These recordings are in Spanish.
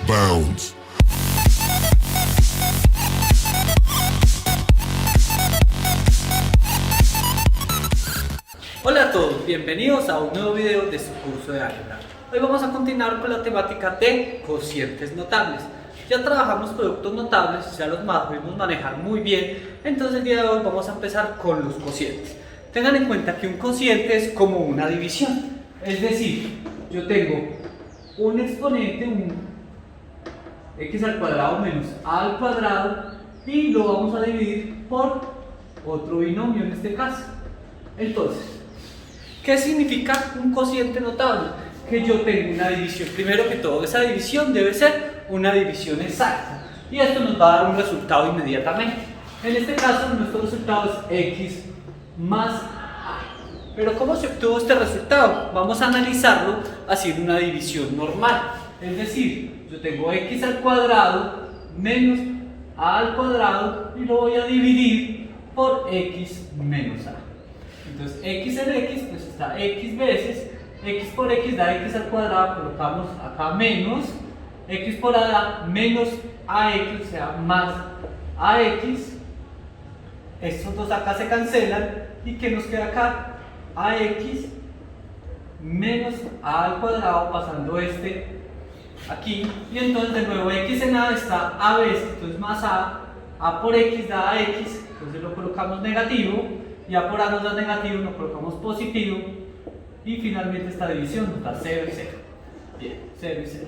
bounds. Hola a todos, bienvenidos a un nuevo video de su curso de álgebra. Hoy vamos a continuar con la temática de cocientes notables. Ya trabajamos productos notables, ya los pudimos manejar muy bien, entonces el día de hoy vamos a empezar con los cocientes. Tengan en cuenta que un cociente es como una división, es decir, yo tengo un exponente, un x al cuadrado menos a al cuadrado, y lo vamos a dividir por otro binomio en este caso. Entonces, ¿qué significa un cociente notable? Que yo tengo una división. Primero que todo, esa división debe ser una división exacta, y esto nos va a dar un resultado inmediatamente. En este caso, nuestro resultado es x más a. Pero ¿cómo se obtuvo este resultado? Vamos a analizarlo haciendo una división normal. Es decir, yo tengo x al cuadrado menos a al cuadrado y lo voy a dividir por x menos a. Entonces x en x pues está x veces, x por x da x al cuadrado, colocamos acá menos, x por a da menos ax, o sea más ax, estos dos acá se cancelan, y ¿qué nos queda acá? Ax menos a al cuadrado, pasando este aquí, y entonces de nuevo x en a está a veces, entonces más a por x da a x, entonces lo colocamos negativo, y a por a nos da negativo, lo colocamos positivo, y finalmente esta división nos da 0 y 0. Bien, 0 y 0.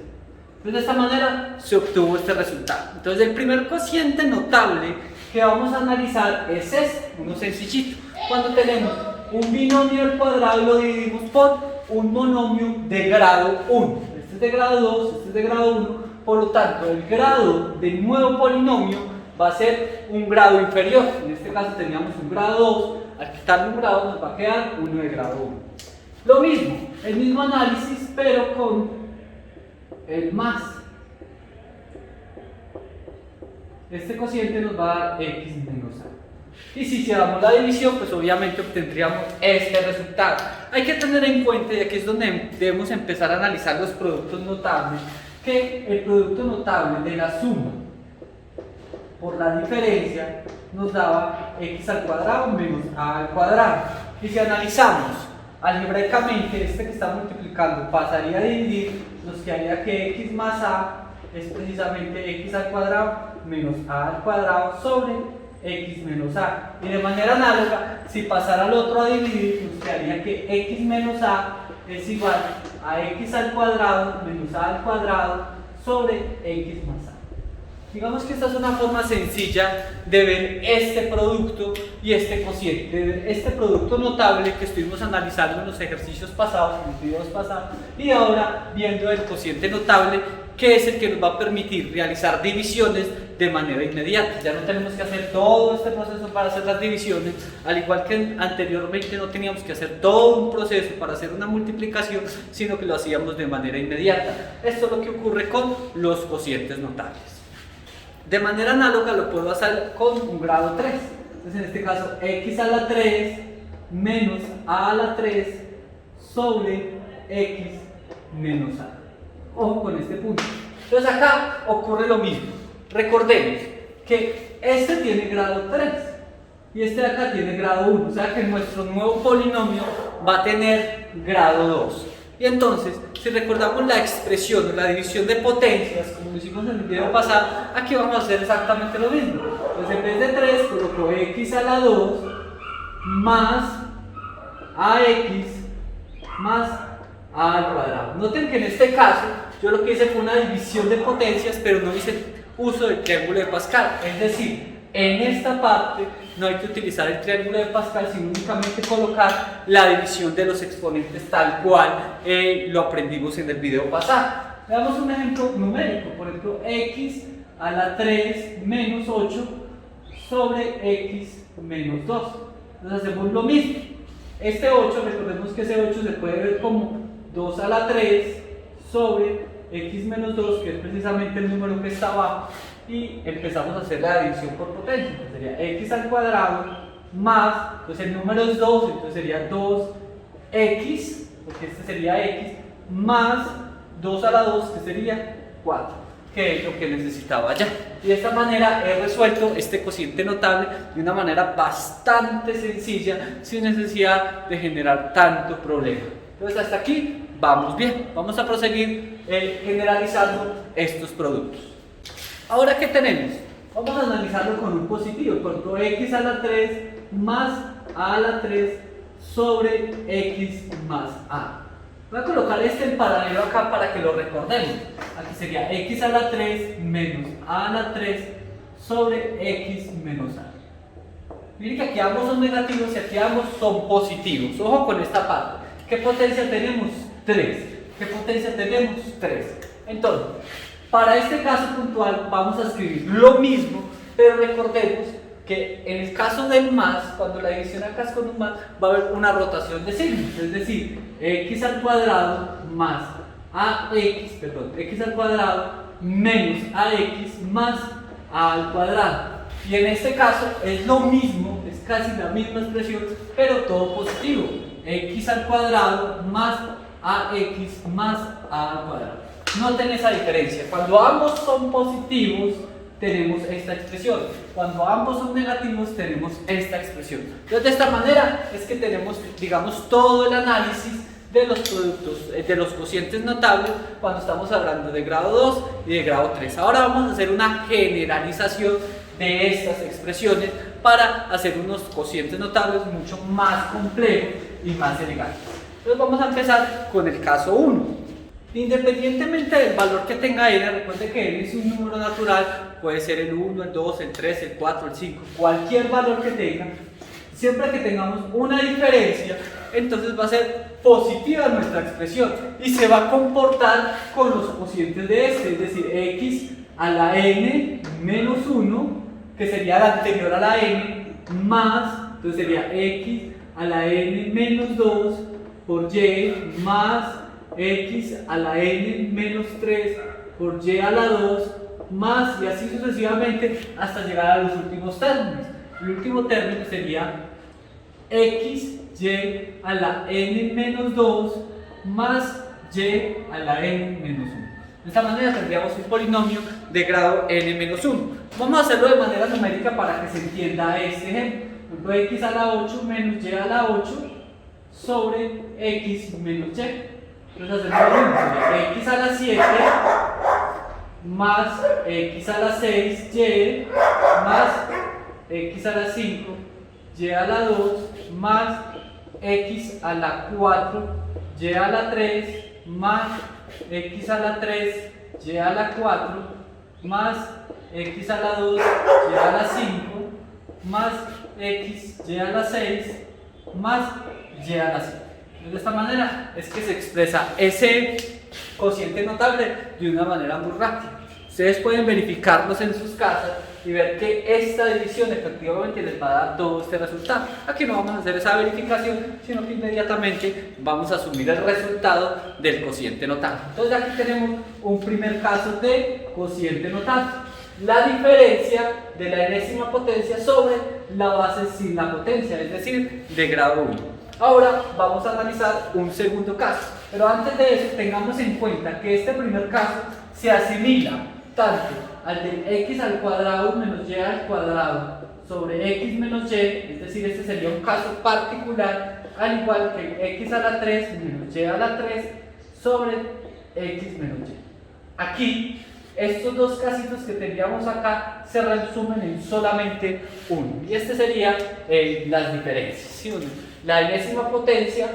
Entonces de esta manera se obtuvo este resultado. Entonces el primer cociente notable que vamos a analizar es este, uno sencillito. Cuando tenemos un binomio al cuadrado y lo dividimos por un monomio de grado 1. Este es de grado 2, este es de grado 1. Por lo tanto, el grado del nuevo polinomio va a ser un grado inferior. En este caso teníamos un grado 2. Al quitarle un grado nos va a quedar uno de grado 1. Lo mismo, el mismo análisis, pero con el más. Este cociente nos va a dar x menos a. Y si hiciéramos la división, pues obviamente obtendríamos este resultado. Hay que tener en cuenta, y aquí es donde debemos empezar a analizar los productos notables, que el producto notable de la suma por la diferencia nos daba x al cuadrado menos a al cuadrado. Y si analizamos algebraicamente, este que está multiplicando pasaría a dividir, nos quedaría que x más a es precisamente x al cuadrado menos a al cuadrado sobre x menos a. Y de manera análoga, si pasara al otro a dividir, nos quedaría que x menos a es igual a x al cuadrado menos a al cuadrado sobre x más a. Digamos que esta es una forma sencilla de ver este producto y este cociente, de ver este producto notable que estuvimos analizando en los ejercicios pasados, en los videos pasados, y ahora viendo el cociente notable, que es el que nos va a permitir realizar divisiones de manera inmediata. Ya no tenemos que hacer todo este proceso para hacer las divisiones, al igual que anteriormente no teníamos que hacer todo un proceso para hacer una multiplicación, sino que lo hacíamos de manera inmediata. Esto es lo que ocurre con los cocientes notables. De manera análoga lo puedo hacer con un grado 3. Entonces en este caso x a la 3 menos a la 3 sobre x menos a. Ojo con este punto. Entonces acá ocurre lo mismo. Recordemos que este tiene grado 3 y este de acá tiene grado 1. O sea que nuestro nuevo polinomio va a tener grado 2. Y entonces, si recordamos la expresión de la división de potencias, como lo hicimos en el video pasado, aquí vamos a hacer exactamente lo mismo. Entonces en vez de 3, coloco x a la 2 más ax más a al cuadrado. Noten que en este caso, yo lo que hice fue una división de potencias, pero no hice uso del triángulo de Pascal. Es decir, en esta parte no hay que utilizar el triángulo de Pascal, sino únicamente colocar la división de los exponentes tal cual lo aprendimos en el video pasado. Veamos un ejemplo numérico, por ejemplo, x a la 3 menos 8 sobre x menos 2. Entonces hacemos lo mismo. Este 8, recordemos que ese 8 se puede ver como 2 a la 3 sobre x menos 2, que es precisamente el número que está abajo, y empezamos a hacer la división por potencia. Entonces sería x al cuadrado más, entonces el número es 2, entonces sería 2x, porque este sería x, más 2 a la 2, que sería 4. que es lo que necesitaba ya. Y de esta manera he resuelto este cociente notable de una manera bastante sencilla, sin necesidad de generar tanto problema. Entonces hasta aquí vamos bien. Vamos a proseguir generalizando estos productos. Ahora, ¿qué tenemos? Vamos a analizarlo con un positivo, con x a la 3 más a la 3 sobre x más a. Voy a colocar este en paralelo acá para que lo recordemos. Aquí sería x a la 3 menos a la 3 sobre x menos a. Miren que aquí ambos son negativos y aquí ambos son positivos. Ojo con esta parte. ¿Qué potencia tenemos? 3. ¿Qué potencia tenemos? 3. Entonces, para este caso puntual vamos a escribir lo mismo, pero recordemos que en el caso del más, cuando la división acá es con un más, va a haber una rotación de signos, es decir, x al cuadrado más x al cuadrado menos ax más a al cuadrado. Y en este caso es lo mismo, es casi la misma expresión, pero todo positivo. X al cuadrado más ax más a al cuadrado. Noten esa diferencia. Cuando ambos son positivos, tenemos esta expresión. Cuando ambos son negativos, tenemos esta expresión. Entonces, de esta manera es que tenemos, digamos, todo el análisis de los productos, de los cocientes notables, cuando estamos hablando de grado 2 y de grado 3. Ahora vamos a hacer una generalización de estas expresiones para hacer unos cocientes notables mucho más complejos y más elegantes. Entonces, vamos a empezar con el caso 1. Independientemente del valor que tenga n, recuerde que n es un número natural, puede ser el 1, el 2, el 3, el 4, el 5, cualquier valor que tenga. Siempre que tengamos una diferencia, entonces va a ser positiva nuestra expresión y se va a comportar con los cocientes de este, es decir, x a la n menos 1, que sería la anterior a la n, más, entonces sería x a la n menos 2 por y más x a la n menos 3 por y a la 2 más, y así sucesivamente hasta llegar a los últimos términos. El último término sería x y a la n menos 2 más y a la n menos 1. De esta manera tendríamos un polinomio de grado n menos 1. Vamos a hacerlo de manera numérica para que se entienda este ejemplo. Por ejemplo, x a la 8 menos y a la 8 sobre x menos y. Entonces hacemos lo mismo, x a la 7 más x a la 6 y más x a la 5 y a la 2 más x a la 4 y a la 3 más x a la 3 y a la 4 más x a la 2 y a la 5 más x y a la 6 más y a la 7. De esta manera es que se expresa ese cociente notable de una manera muy rápida. Ustedes pueden verificarlos en sus casas y ver que esta división efectivamente les va a dar todo este resultado. Aquí no vamos a hacer esa verificación, sino que inmediatamente vamos a asumir el resultado del cociente notable. Entonces aquí tenemos un primer caso de cociente notable. La diferencia de la enésima potencia sobre la base sin la potencia, es decir, de grado 1. Ahora vamos a analizar un segundo caso, pero antes de eso tengamos en cuenta que este primer caso se asimila tanto al de x al cuadrado menos y al cuadrado sobre x menos y, es decir, este sería un caso particular, al igual que x a la 3 menos y a la 3 sobre x menos y. Aquí, estos dos casitos que tendríamos acá se resumen en solamente uno, y este sería las diferencias, ¿sí o no? La enésima potencia,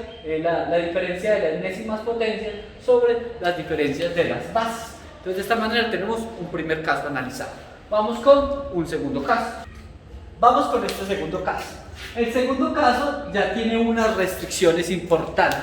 la diferencia de las enésimas potencias sobre las diferencias de las bases. Entonces, de esta manera tenemos un primer caso analizado. Vamos con un segundo caso. Vamos con este segundo caso. El segundo caso ya tiene unas restricciones importantes.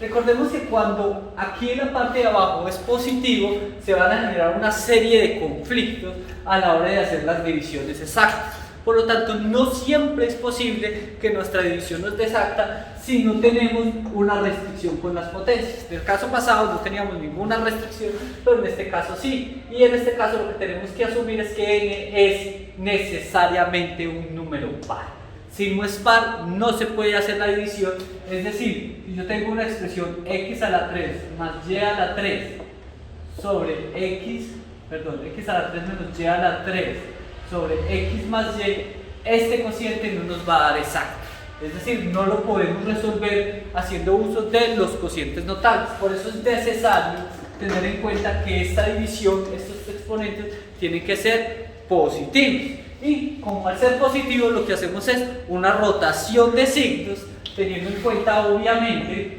Recordemos que cuando aquí en la parte de abajo es positivo, se van a generar una serie de conflictos a la hora de hacer las divisiones exactas. Por lo tanto, no siempre es posible que nuestra división nos dé exacta si no tenemos una restricción con las potencias. En el caso pasado no teníamos ninguna restricción, pero en este caso sí. Y en este caso lo que tenemos que asumir es que n es necesariamente un número par. Si no es par, no se puede hacer la división. Es decir, si yo tengo una expresión x a la 3 más y a la 3 sobre x perdón, x a la 3 menos y a la 3 sobre x más y, este cociente no nos va a dar exacto. Es decir, no lo podemos resolver haciendo uso de los cocientes notables. Por eso es necesario tener en cuenta que esta división, estos exponentes, tienen que ser positivos. Y como al ser positivos, lo que hacemos es una rotación de signos, teniendo en cuenta obviamente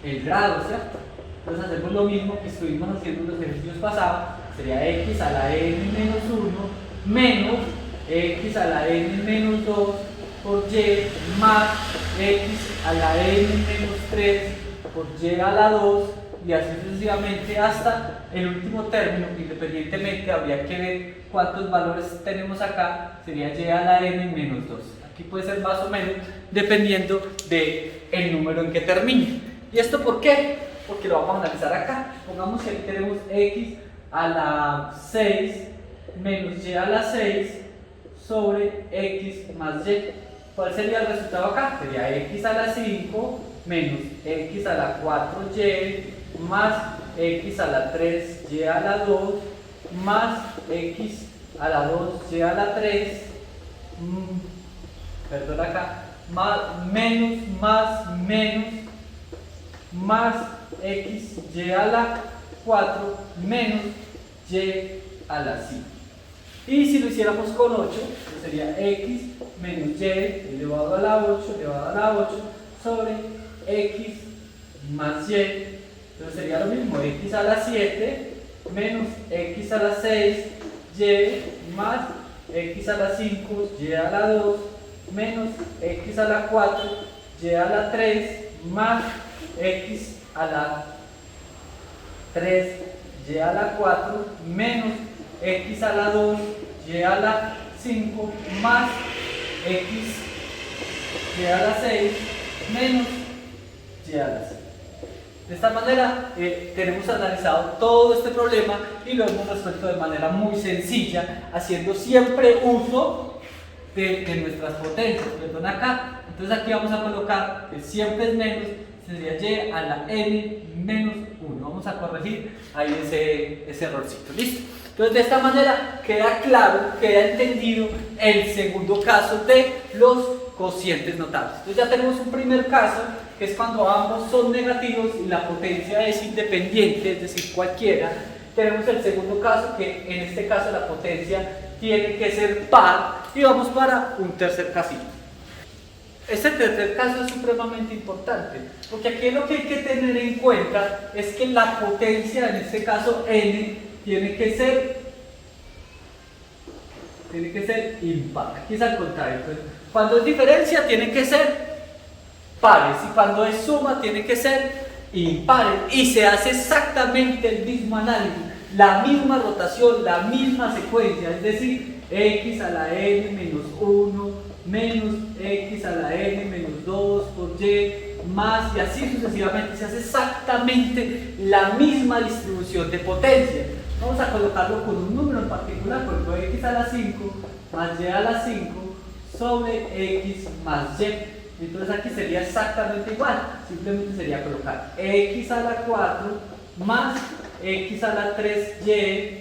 el grado, ¿cierto? Entonces hacemos lo mismo que estuvimos haciendo en los ejercicios pasados, sería x a la n menos 1 menos x a la n menos 2 por y más x a la n menos 3 por y a la 2 y así sucesivamente hasta el último término, que independientemente habría que ver cuántos valores tenemos acá, sería y a la n menos 2. Aquí puede ser más o menos dependiendo del número en que termine. ¿Y esto por qué? Porque lo vamos a analizar acá. Pongamos que aquí tenemos x a la 6 menos y a la 6 sobre x más y. ¿Cuál sería el resultado acá? Sería x a la 5 menos x a la 4y más x a la 3y a la 2 más x a la 2y a la 3 perdón acá, menos x y a la 4 menos y a la 5. Y si lo hiciéramos con 8, pues sería x menos y elevado a la 8 sobre x más y. Entonces sería lo mismo, x a la 7 menos x a la 6 y más x a la 5 y a la 2 menos x a la 4 y a la 3 más x a la 3 y a la 4 menos x a la 2 y a la 5 más x y a la 6 menos y a la 6. De esta manera tenemos analizado todo este problema y lo hemos resuelto de manera muy sencilla, haciendo siempre uso de nuestras potencias. Perdón acá, entonces aquí vamos a colocar que siempre es menos, sería y a la n menos 1. Vamos a corregir ahí ese errorcito, ¿listo? Entonces de esta manera queda claro, queda entendido el segundo caso de los cocientes notables. Entonces ya tenemos un primer caso, que es cuando ambos son negativos y la potencia es independiente, es decir, cualquiera. Tenemos el segundo caso, que en este caso la potencia tiene que ser par, y vamos para un tercer casito. Este tercer caso es supremamente importante, porque aquí lo que hay que tener en cuenta es que la potencia, en este caso n, tiene que ser impar. Aquí es al contrario. Cuando es diferencia tiene que ser pares, y cuando es suma tiene que ser impares, y se hace exactamente el mismo análisis, la misma rotación, la misma secuencia, es decir, x a la n menos 1 menos x a la n menos 2 por y más, y así sucesivamente. Se hace exactamente la misma distribución de potencia. Vamos a colocarlo con un número en particular, por ejemplo x a la 5 más y a la 5 sobre x más y. Entonces aquí sería exactamente igual, simplemente sería colocar x a la 4 más x a la 3y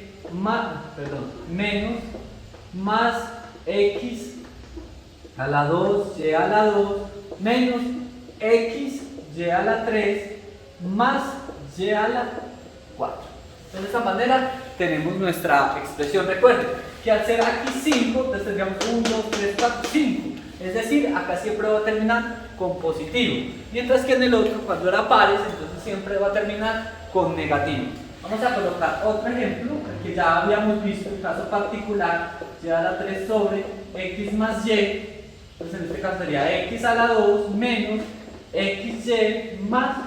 menos más x a la 2 y a la 2 menos x y a la 3 más y a la 4. Entonces de esta manera tenemos nuestra expresión. Recuerden que al ser aquí 5, entonces tendríamos 1, 2, 3, 4, 5. Es decir, acá siempre va a terminar con positivo. Mientras que en el otro, cuando era pares, entonces siempre va a terminar con negativo. Vamos a colocar otro ejemplo, que ya habíamos visto el caso particular, y a la 3 sobre x más y. Entonces en este caso sería x a la 2 menos xy más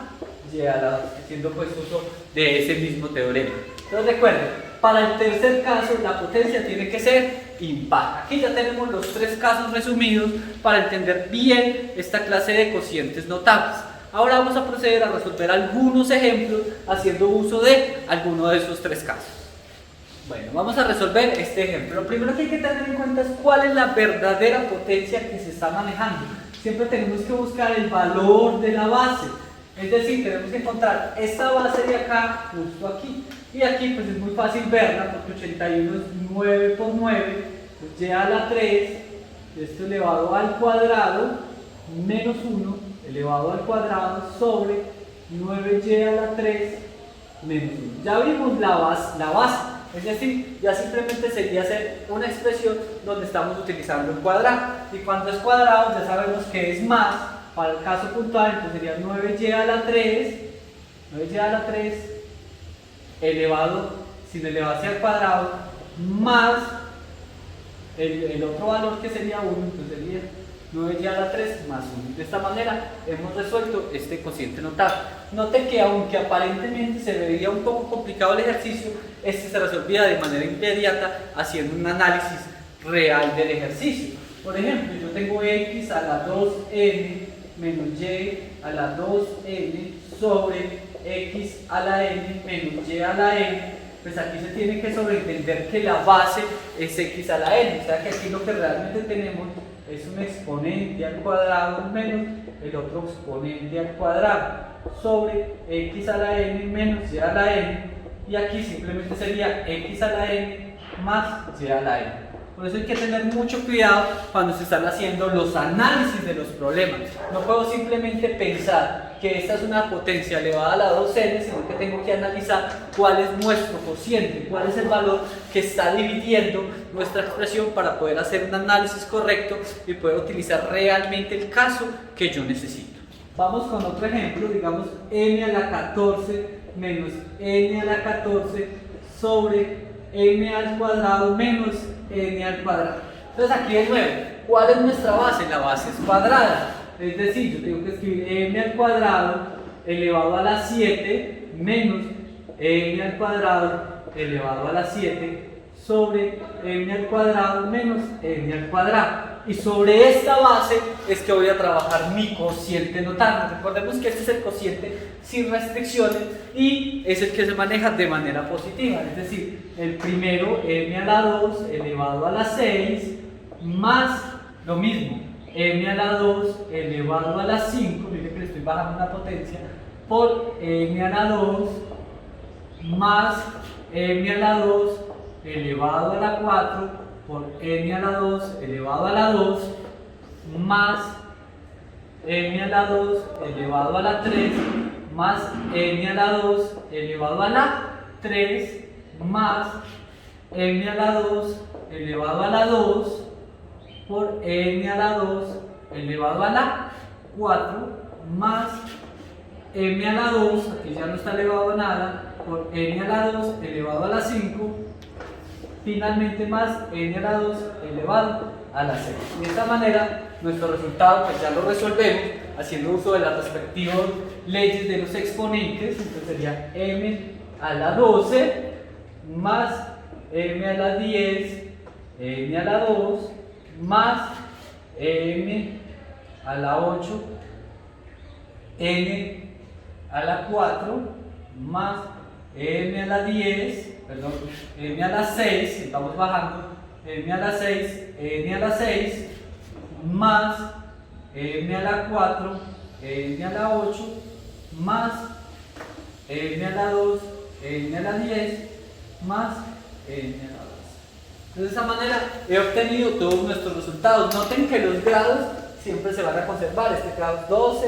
y a la 2, haciendo pues uso de ese mismo teorema. Entonces recuerden, para el tercer caso la potencia tiene que ser impar. Aquí ya tenemos los tres casos resumidos para entender bien esta clase de cocientes notables. Ahora vamos a proceder a resolver algunos ejemplos haciendo uso de alguno de esos tres casos. Bueno, vamos a resolver este ejemplo. Lo primero que hay que tener en cuenta es cuál es la verdadera potencia que se está manejando. Siempre tenemos que buscar el valor de la base. Es decir, tenemos que encontrar esta base de acá, justo aquí. Y aquí pues es muy fácil verla porque 81 es 9 por 9, pues y a la 3, esto elevado al cuadrado, menos 1 elevado al cuadrado sobre 9y a la 3 menos 1. Ya vimos la base, es decir, ya simplemente sería hacer una expresión donde estamos utilizando el cuadrado. Y cuando es cuadrado ya sabemos que es más, para el caso puntual, entonces sería 9y a la 3, 9y a la 3 elevado, sin elevarse al cuadrado, más el otro valor que sería 1, entonces sería 9y a la 3 más 1. De esta manera hemos resuelto este cociente notable. Note que aunque aparentemente se veía un poco complicado el ejercicio, este se resolvía de manera inmediata haciendo un análisis real del ejercicio. Por ejemplo, yo tengo x a la 2n menos y a la 2n sobre x a la n menos y a la n. Pues aquí se tiene que sobreentender que la base es x a la n, o sea que aquí lo que realmente tenemos es un exponente al cuadrado menos el otro exponente al cuadrado sobre x a la n menos y a la n, y aquí simplemente sería x a la n más y a la n. Por eso hay que tener mucho cuidado cuando se están haciendo los análisis de los problemas. No puedo simplemente pensar que esta es una potencia elevada a la 2n, sino que tengo que analizar cuál es nuestro cociente, cuál es el valor que está dividiendo nuestra expresión para poder hacer un análisis correcto y poder utilizar realmente el caso que yo necesito. Vamos con otro ejemplo, digamos n a la 14 menos n a la 14 sobre n al cuadrado menos n al cuadrado. Entonces aquí de nuevo, ¿cuál es nuestra base? La base es cuadrada, es decir, yo tengo que escribir n al cuadrado elevado a la 7 menos n al cuadrado elevado a la 7 sobre n al cuadrado menos n al cuadrado. Y sobre esta base es que voy a trabajar mi cociente notable. Recordemos que este es el cociente sin restricciones y es el que se maneja de manera positiva, es decir, el primero m a la 2 elevado a la 6 más lo mismo, m a la 2 elevado a la 5, mire que le estoy bajando una potencia, por m a la 2 más m a la 2 elevado a la 4 por n a la 2 elevado a la 2 más n a la 2 elevado a la 3 más n a la 2 elevado a la 3 más n a la 2 elevado a la 2 por n a la 2 elevado a la 4 más m a la 2, aquí ya no está elevado a nada, por n a la 2 elevado a la 5, finalmente más n a la 2 elevado a la 6. De esta manera, nuestro resultado pues ya lo resolvemos haciendo uso de las respectivas leyes de los exponentes. Entonces sería m a la 12 más m a la 10, n a la 2 más m a la 8, n a la 4 más m a la 10, perdón, m a la 6, estamos bajando, m a la 6, n a la 6, más m a la 4, n a la 8, más n a la 2, n a la 10, más n a la 2. De esta manera he obtenido todos nuestros resultados. Noten que los grados siempre se van a conservar. Este grado es 12,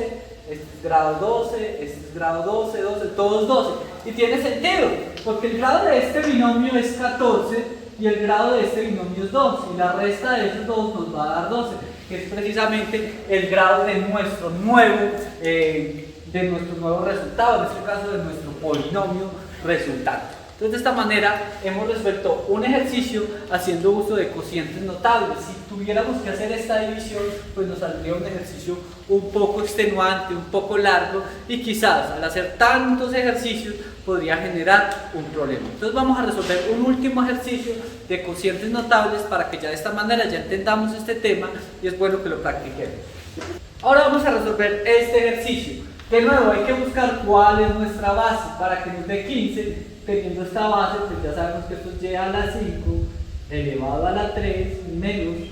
este es grado 12, este es grado 12, 12, todos 12. Y tiene sentido, porque el grado de este binomio es 14 y el grado de este binomio es 2. Y la resta de esos dos nos va a dar 12, que es precisamente el grado de nuestro nuevo resultado, en este caso de nuestro polinomio resultante. Entonces, de esta manera hemos resuelto un ejercicio haciendo uso de cocientes notables. Si tuviéramos que hacer esta división, pues nos saldría un ejercicio un poco extenuante, un poco largo, y quizás al hacer tantos ejercicios podría generar un problema. Entonces vamos a resolver un último ejercicio de cocientes notables para que ya de esta manera ya entendamos este tema y es bueno que lo practiquemos. Ahora vamos a resolver este ejercicio. De nuevo hay que buscar cuál es nuestra base para que nos dé 15. Teniendo esta base, pues ya sabemos que esto es y a la 5 elevado a la 3 menos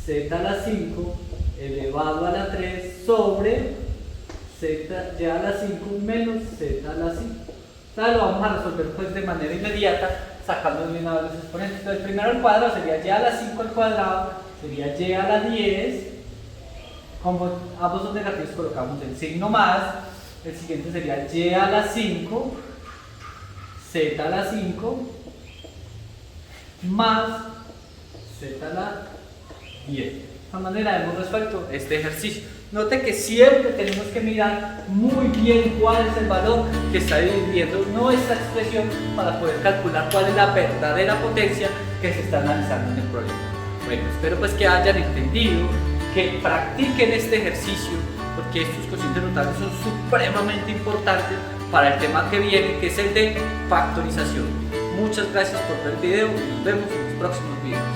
z a la 5 elevado a la 3 sobre z y a la 5 menos z a la 5. Entonces lo vamos a resolver pues de manera inmediata sacando de una vez los exponentes. Entonces primero el cuadrado sería y a la 5 al cuadrado, sería y a la 10. Como ambos son negativos colocamos el signo más. El siguiente sería y a la 5, z a la 5, más z a la 10. De esta manera hemos resuelto este ejercicio. Note que siempre tenemos que mirar muy bien cuál es el valor que está dividiendo nuestra expresión para poder calcular cuál es la verdadera potencia que se está analizando en el problema. Bueno, espero pues que hayan entendido, que practiquen este ejercicio, porque estos cocientes notables son supremamente importantes para el tema que viene, que es el de factorización. Muchas gracias por ver el video y nos vemos en los próximos videos.